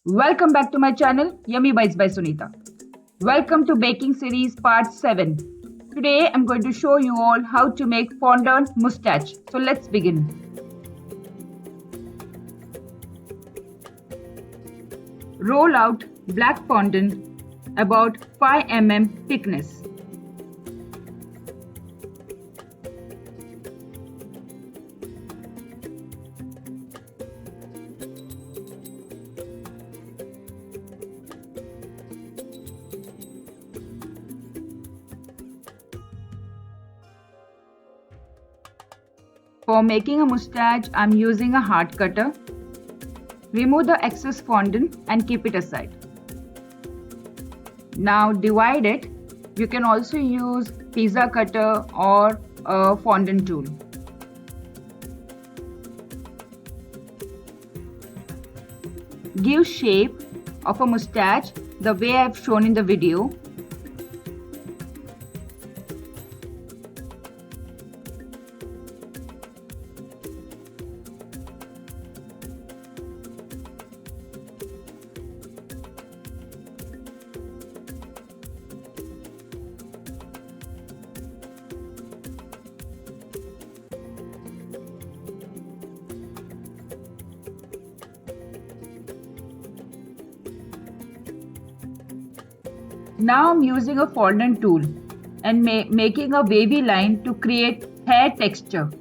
Welcome back to my channel, Yummy Bites by Sunita. Welcome to Baking Series Part 7. Today I'm going to show you all how to make fondant mustache. So let's begin. Roll out black fondant about 5 mm thickness. For making a mustache, I'm using a hard cutter. Remove the excess fondant and keep it aside. Now divide it. You can also use pizza cutter or a fondant tool. Give shape of a mustache the way I've shown in the video. Now I'm using a fondant tool and making a wavy line to create hair texture.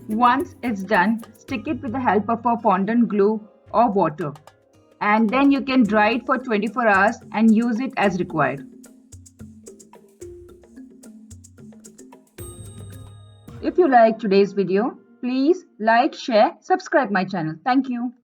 Once it's done, stick it with the help of a fondant glue or water, and then you can dry it for 24 hours and use it as required. If you like today's video, please like, share, subscribe my channel. Thank you.